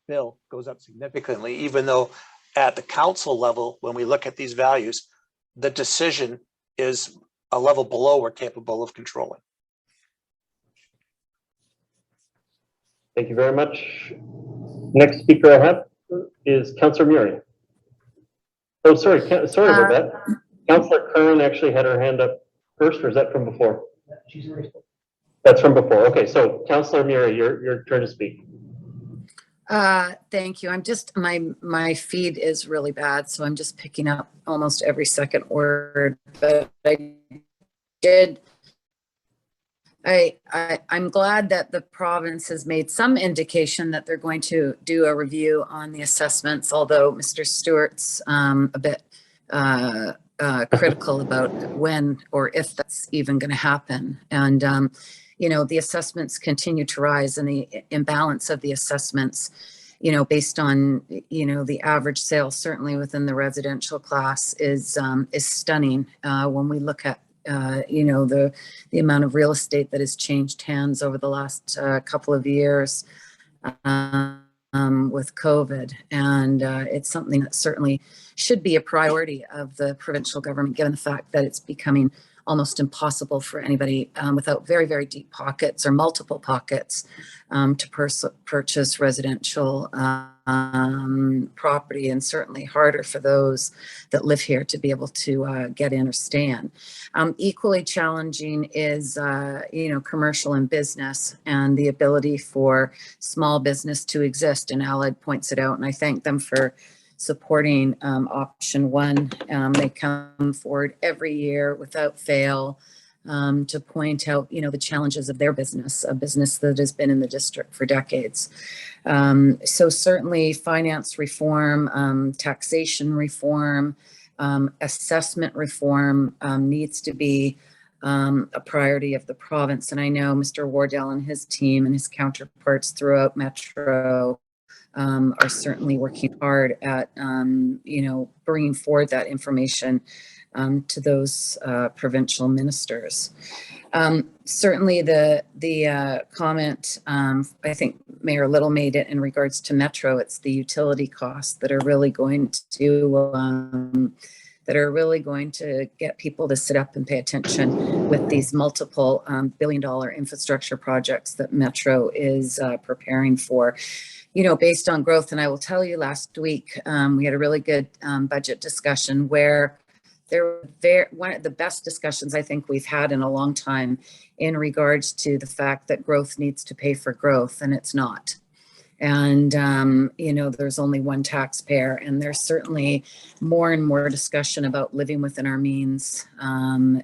bill goes up significantly, even though at the council level, when we look at these values, the decision is a level below we're capable of controlling. Thank you very much. Next speaker I have is Councillor Murray. Oh, sorry about that. Councillor Kern actually had her hand up first, or is that from before? That's from before. Okay, so Councillor Murray, your turn to speak. Thank you. I'm just, my feed is really bad, so I'm just picking up almost every second word, but I'm glad that the province has made some indication that they're going to do a review on the assessments, although Mr. Stewart's a bit critical about when or if that's even going to happen. And, the assessments continue to rise, and the imbalance of the assessments, based on, the average sale, certainly within the residential class, is stunning when we look at the amount of real estate that has changed hands over the last couple of years with COVID. And it's something that certainly should be a priority of the provincial government, given the fact that it's becoming almost impossible for anybody without very, very deep pockets or multiple pockets to purchase residential property, and certainly harder for those that live here to be able to get in or stay in. Equally challenging is, commercial and business, and the ability for small business to exist. And Allied points it out, and I thank them for supporting option one. They come forward every year without fail to point out, the challenges of their business, a business that has been in the district for decades. So certainly finance reform, taxation reform, assessment reform needs to be a priority of the province. And I know Mr. Wardell and his team and his counterparts throughout Metro are certainly working hard at, bringing forward that information to those provincial ministers. Certainly the comment, I think Mayor Little made it in regards to Metro, it's the utility costs that are really going to get people to sit up and pay attention with these multiple billion-dollar infrastructure projects that Metro is preparing for. Based on growth. And I will tell you, last week, we had a really good budget discussion where there were one of the best discussions I think we've had in a long time in regards to the fact that growth needs to pay for growth, and it's not. And, there's only one taxpayer, and there's certainly more and more discussion about living within our means. I'm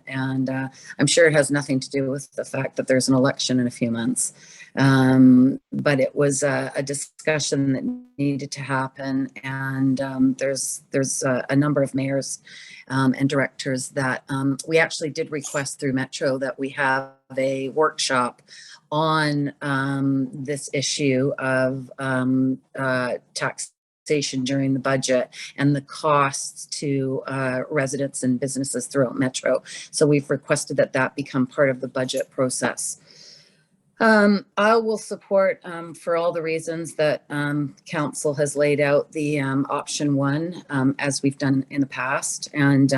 sure it has nothing to do with the fact that there's an election in a few months. But it was a discussion that needed to happen. And there's a number of mayors and directors that we actually did request through Metro that we have a workshop on this issue of taxation during the budget and the costs to residents and businesses throughout Metro. So we've requested that that become part of the budget process. I will support, for all the reasons that council has laid out, the option one, as we've done in the past. And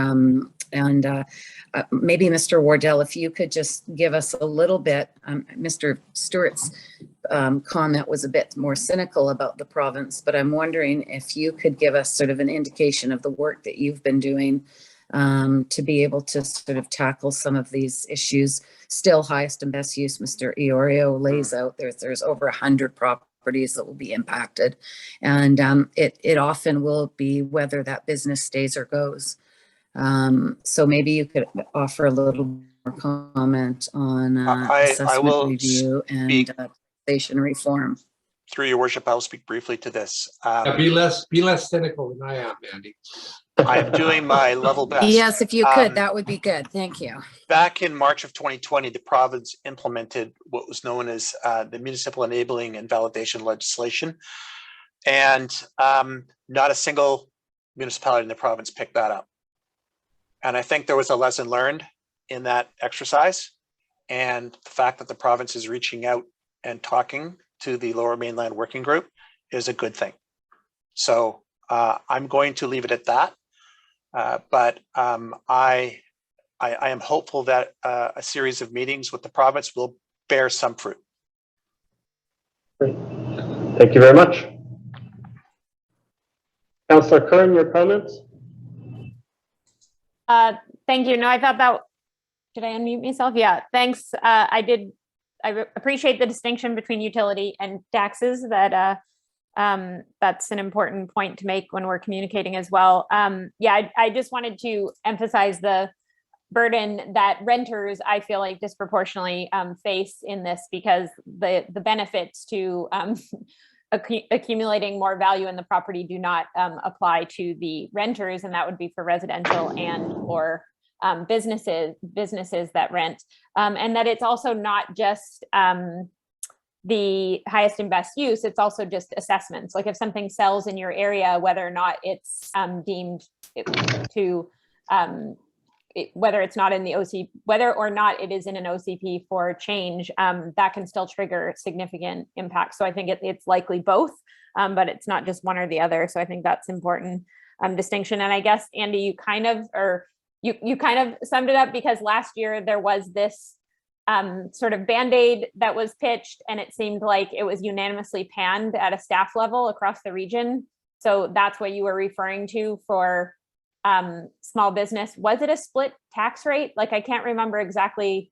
maybe Mr. Wardell, if you could just give us a little bit, Mr. Stewart's comment was a bit more cynical about the province, but I'm wondering if you could give us sort of an indication of the work that you've been doing to be able to sort of tackle some of these issues. Still, highest and best use, Mr. Iorio lays out, there's over 100 properties that will be impacted. And it often will be whether that business stays or goes. So maybe you could offer a little more comment on assessment review and taxation reform. Through your worship, I'll speak briefly to this. Be less cynical than I am, Andy. I'm doing my level best. Yes, if you could, that would be good. Thank you. Back in March of 2020, the province implemented what was known as the municipal enabling and validation legislation. And not a single municipality in the province picked that up. And I think there was a lesson learned in that exercise. And the fact that the province is reaching out and talking to the Lower Mainland Working Group is a good thing. So I'm going to leave it at that. But I am hopeful that a series of meetings with the province will bear some fruit. Great. Thank you very much. Councillor Kern, your comments? Thank you. No, I thought that, did I unmute myself? Yeah, thanks. I appreciate the distinction between utility and taxes. That's an important point to make when we're communicating as well. Yeah, I just wanted to emphasize the burden that renters, I feel like, disproportionately face in this, because the benefits to accumulating more value in the property do not apply to the renters, and that would be for residential and or businesses that rent, and that it's also not just the highest and best use, it's also just assessments. Like if something sells in your area, whether or not it's deemed to whether it's not in the OC, whether or not it is in an OCP for change, that can still trigger significant impact. So I think it's likely both, but it's not just one or the other. So I think that's important distinction. And I guess, Andy, you kind of summed it up, because last year there was this sort of Band-Aid that was pitched, and it seemed like it was unanimously panned at a staff level across the region. So that's what you were referring to for small business. Was it a split tax rate? Like, I can't remember exactly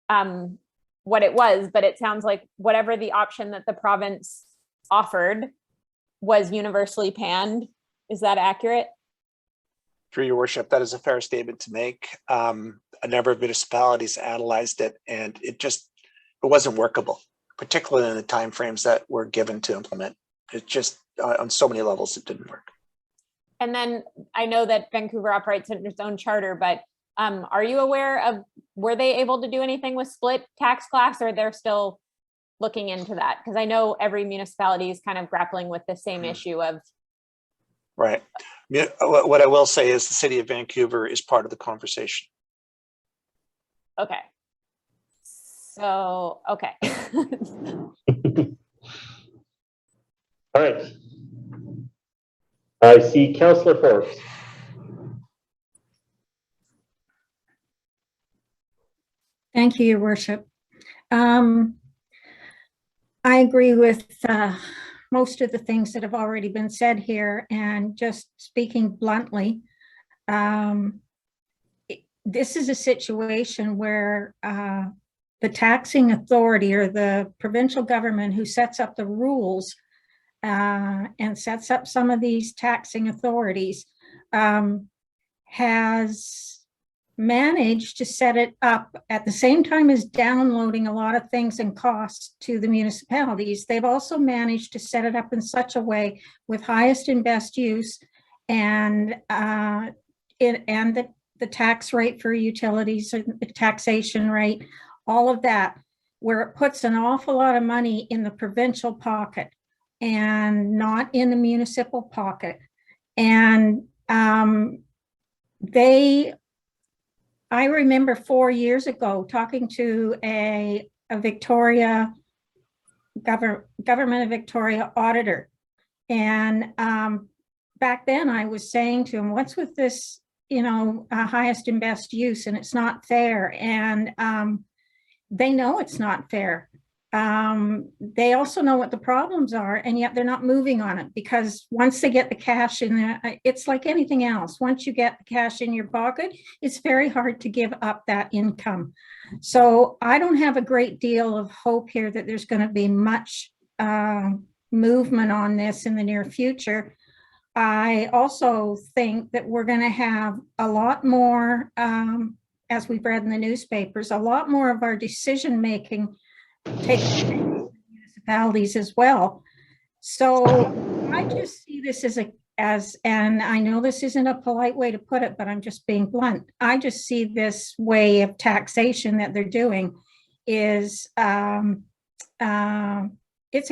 what it was, but it sounds like whatever the option that the province offered was universally panned. Is that accurate? Through your worship, that is a fair statement to make. A number of municipalities analyzed it, and it wasn't workable, particularly in the timeframes that were given to implement. It just, on so many levels, it didn't work. And then I know that Vancouver operates under its own charter, but are you aware of, were they able to do anything with split tax class, or they're still looking into that? Because I know every municipality is kind of grappling with the same issue of. Right. What I will say is the city of Vancouver is part of the conversation. Okay. So, okay. All right. I see Councillor Forbes. Thank you, Your Worship. I agree with most of the things that have already been said here, and just speaking bluntly, this is a situation where the taxing authority or the provincial government who sets up the rules and sets up some of these taxing authorities, has managed to set it up at the same time as downloading a lot of things and costs to the municipalities. They've also managed to set it up in such a way with highest and best use and the tax rate for utilities, the taxation rate, all of that, where it puts an awful lot of money in the provincial pocket and not in the municipal pocket. And I remember 4 years ago talking to a Victoria government of Victoria auditor. And back then I was saying to him, what's with this, highest and best use, and it's not fair. And they know it's not fair. They also know what the problems are, and yet they're not moving on it, because once they get the cash in there, it's like anything else. Once you get the cash in your pocket, it's very hard to give up that income. So I don't have a great deal of hope here that there's going to be much movement on this in the near future. I also think that we're going to have a lot more, as we've read in the newspapers, a lot more of our decision-making take place in municipalities as well. So I just see this and I know this isn't a polite way to put it, but I'm just being blunt. I just see this way of taxation that they're doing is it's a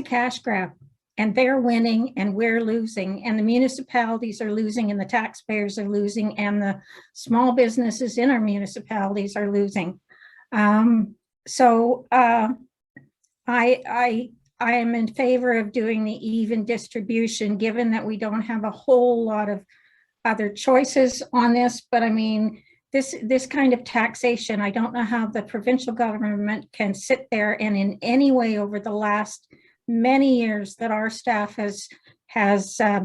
cash grab, and they're winning and we're losing, and the municipalities are losing and the taxpayers are losing and the small businesses in our municipalities are losing. I am in favor of doing the even distribution, given that we don't have a whole lot of other choices on this. But I mean, this kind of taxation, I don't know how the provincial government can sit there and in any way over the last many years that our staff has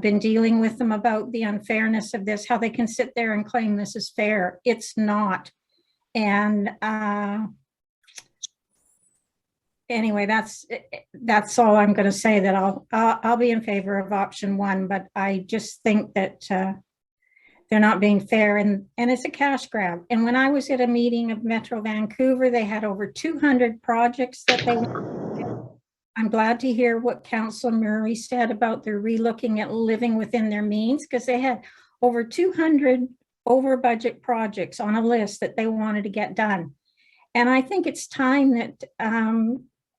been dealing with them about the unfairness of this, how they can sit there and claim this is fair. It's not. And anyway, that's all I'm going to say. That I'll be in favor of option one, but I just think that they're not being fair, and it's a cash grab. And when I was at a meeting of Metro Vancouver, they had over 200 projects that they wanted to do. I'm glad to hear what Councillor Murray said about their relooking at living within their means, because they had over 200 over budget projects on a list that they wanted to get done. And I think it's time that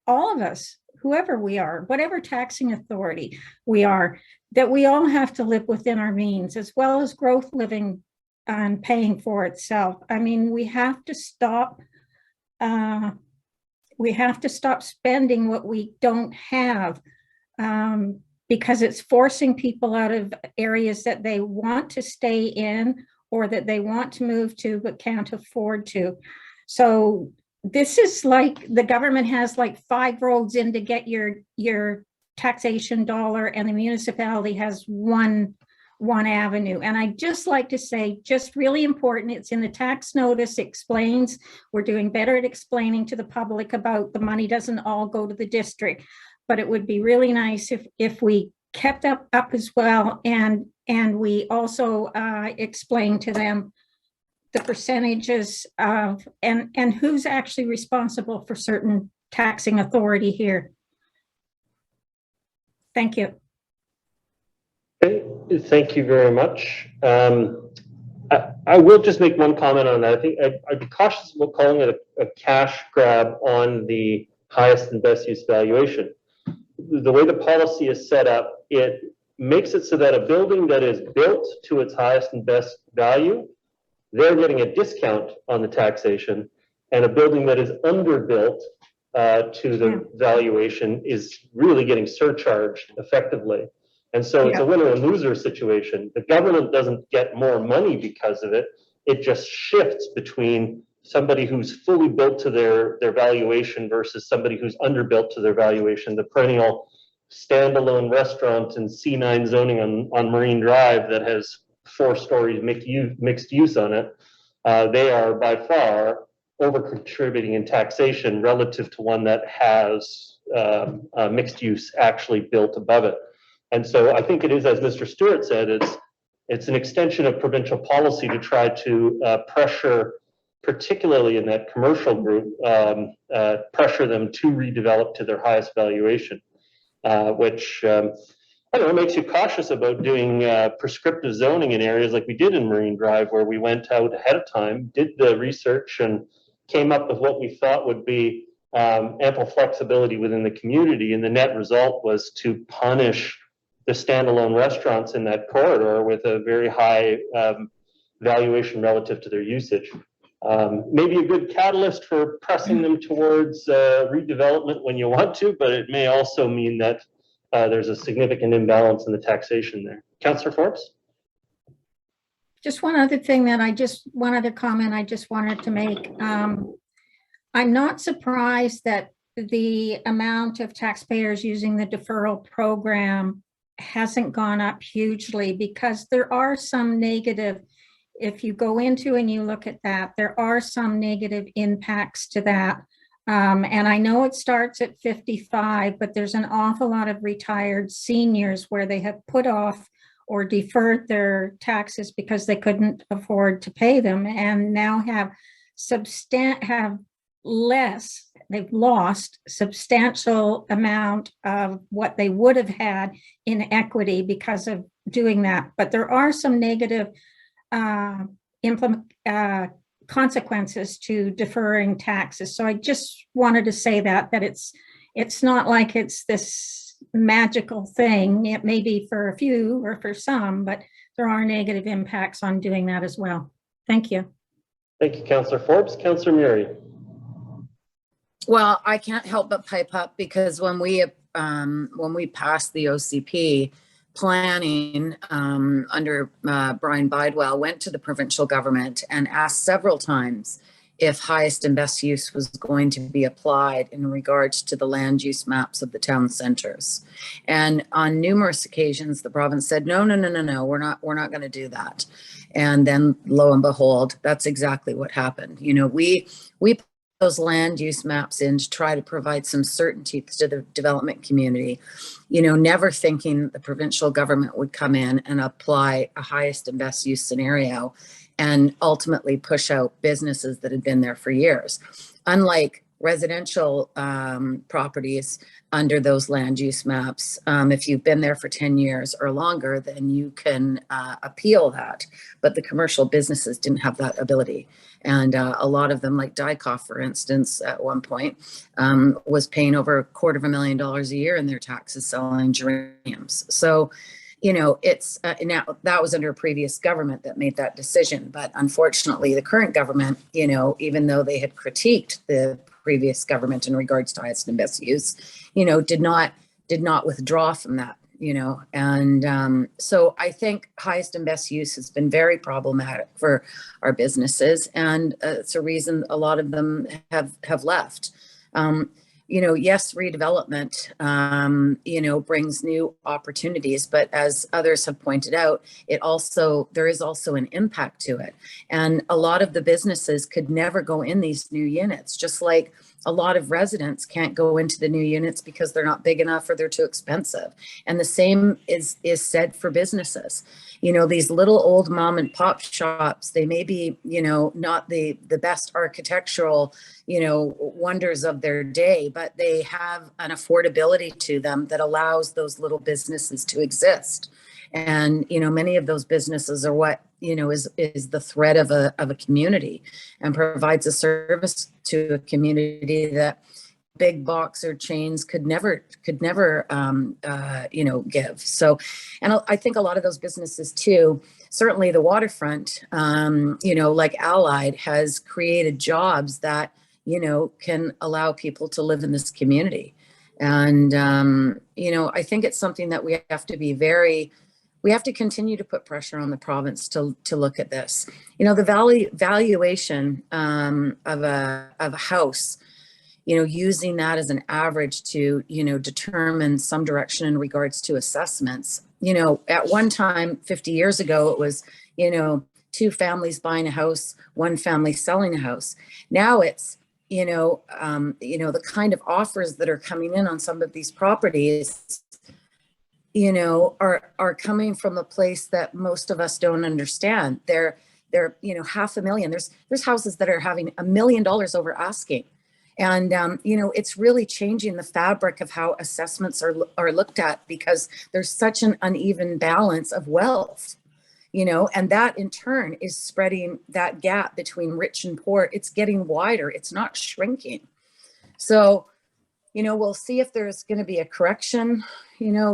all of us, whoever we are, whatever taxing authority we are, that we all have to live within our means, as well as growth living and paying for itself. I mean, we have to stop spending what we don't have, because it's forcing people out of areas that they want to stay in or that they want to move to but can't afford to. So this is like the government has like 5 roads in to get your taxation dollar, and the municipality has one avenue. And I just like to say, just really important, it's in the tax notice, explains, we're doing better at explaining to the public about the money doesn't all go to the district, but it would be really nice if we kept up as well, and we also explain to them the percentages of and who's actually responsible for certain taxing authority here. Thank you. Okay, thank you very much. I will just make one comment on that. I think I'd be cautious about calling it a cash grab on the highest and best use valuation. The way the policy is set up, it makes it so that a building that is built to its highest and best value, they're getting a discount on the taxation, and a building that is underbuilt to the valuation is really getting surcharged effectively. And so it's a winner and loser situation. The government doesn't get more money because of it. It just shifts between somebody who's fully built to their valuation versus somebody who's underbuilt to their valuation. The perennial standalone restaurant in C9 zoning on Marine Drive that has 4 stories mixed use on it, they are by far over contributing in taxation relative to one that has mixed use actually built above it. And so I think it is, as Mr. Stewart said, it's an extension of provincial policy to try to pressure, particularly in that commercial group, pressure them to redevelop to their highest valuation, which I don't know, makes you cautious about doing prescriptive zoning in areas like we did in Marine Drive, where we went out ahead of time, did the research, and came up with what we thought would be ample flexibility within the community. And the net result was to punish the standalone restaurants in that corridor with a very high valuation relative to their usage. Maybe a good catalyst for pressing them towards redevelopment when you want to, but it may also mean that there's a significant imbalance in the taxation there. Councillor Forbes? Just one other thing one other comment I just wanted to make. I'm not surprised that the amount of taxpayers using the deferral program hasn't gone up hugely, because there are some negative, if you go into and you look at that, there are some negative impacts to that. And I know it starts at 55, but there's an awful lot of retired seniors where they have put off or deferred their taxes because they couldn't afford to pay them, and now they've lost substantial amount of what they would have had in equity because of doing that. But there are some negative consequences to deferring taxes. So I just wanted to say that it's not like it's this magical thing. It may be for a few or for some, but there are negative impacts on doing that as well. Thank you. Thank you, Councillor Forbes. Councillor Murray? Well, I can't help but pipe up, because when we passed the OCP, planning under Brian Bidwell went to the provincial government and asked several times if highest and best use was going to be applied in regards to the land use maps of the town centers. And on numerous occasions, the province said, no, we're not going to do that. And then lo and behold, that's exactly what happened. You know, we put those land use maps in to try to provide some certainty to the development community, you know, never thinking the provincial government would come in and apply a highest and best use scenario and ultimately push out businesses that had been there for years. Unlike residential properties under those land use maps, if you've been there for 10 years or longer, then you can appeal that. But the commercial businesses didn't have that ability. And a lot of them, like Dykoff, for instance, at one point, was paying over $250,000 a year in their taxes selling geraniums. So, you know, it's now that was under a previous government that made that decision. But unfortunately, the current government, you know, even though they had critiqued the previous government in regards to highest and best use, you know, did not withdraw from that, you know. And so I think highest and best use has been very problematic for our businesses, and it's a reason a lot of them have left. You know, yes, redevelopment, you know, brings new opportunities, but as others have pointed out, there is also an impact to it. And a lot of the businesses could never go in these new units, just like a lot of residents can't go into the new units because they're not big enough or they're too expensive. And the same is said for businesses. You know, these little old mom and pop shops, they may be, you know, not the best architectural, you know, wonders of their day, but they have an affordability to them that allows those little businesses to exist. And, you know, many of those businesses are what, you know, is the thread of a community and provides a service to a community that big box or chains could never, you know, give. So, and I think a lot of those businesses too, certainly the waterfront, you know, like Allied has created jobs that, you know, can allow people to live in this community. And, you know, I think it's something that we have to continue to put pressure on the province to look at this. You know, the valuation of a house, you know, using that as an average to, you know, determine some direction in regards to assessments. You know, at one time, 50 years ago, it was, you know, 2 families buying a house, 1 family selling a house. Now it's, you know, the kind of offers that are coming in on some of these properties, are coming from a place that most of us don't understand. They're $500,000. There's houses that are having $1 million over asking. And, it's really changing the fabric of how assessments are looked at, because there's such an uneven balance of wealth, and that in turn is spreading that gap between rich and poor. It's getting wider. It's not shrinking. So, we'll see if there's going to be a correction,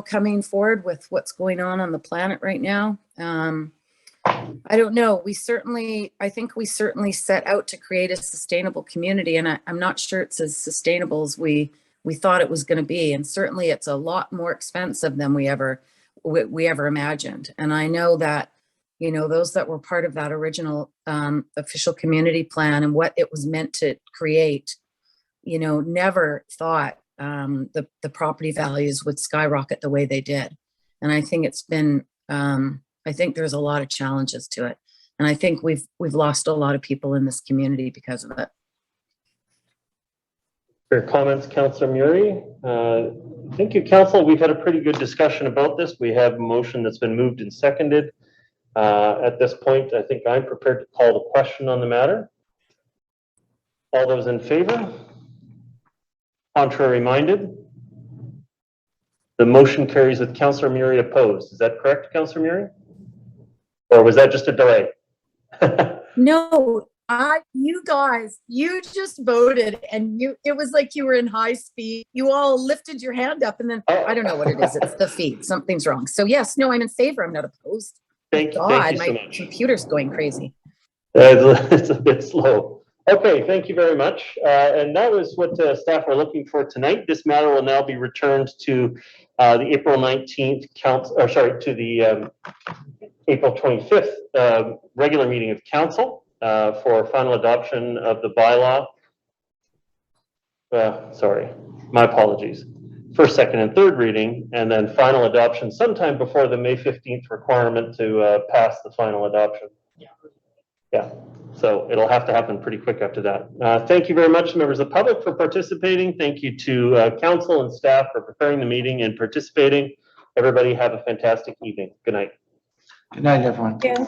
coming forward with what's going on the planet right now. I don't know. I think we certainly set out to create a sustainable community, and I'm not sure it's as sustainable as we thought it was going to be. And certainly it's a lot more expensive than we ever imagined. And I know that, those that were part of that original official community plan and what it was meant to create, never thought the property values would skyrocket the way they did. And I think it's been, I think there's a lot of challenges to it. And I think we've lost a lot of people in this community because of it. For comments, Councillor Murray. Thank you, Council. We've had a pretty good discussion about this. We have a motion that's been moved and seconded. At this point, I think I'm prepared to call the question on the matter. All those in favor? Contrary minded? The motion carries with Councillor Murray opposed. Is that correct, Councillor Murray? Or was that just a delay? No, you guys, you just voted, and it was like you were in high speed. You all lifted your hand up, and then I don't know what it is. It's the feed. Something's wrong. So yes, no, I'm in favor. I'm not opposed. Thank you God, so my much. computer's going crazy. It's a bit slow. Okay, thank you very much. And that was what staff were looking for tonight. This matter will now be returned to the April 19th to the April 25th regular meeting of council for final adoption of the bylaw. Sorry, my apologies. First, second, and third reading, and then final adoption sometime before the May 15th requirement to pass the final adoption. Yeah, so it'll have to happen pretty quick after that. Thank you very much, members of the public, for participating. Thank you to council and staff for preparing the meeting and participating. Everybody have a fantastic evening. Good night. Good night, everyone. Yeah.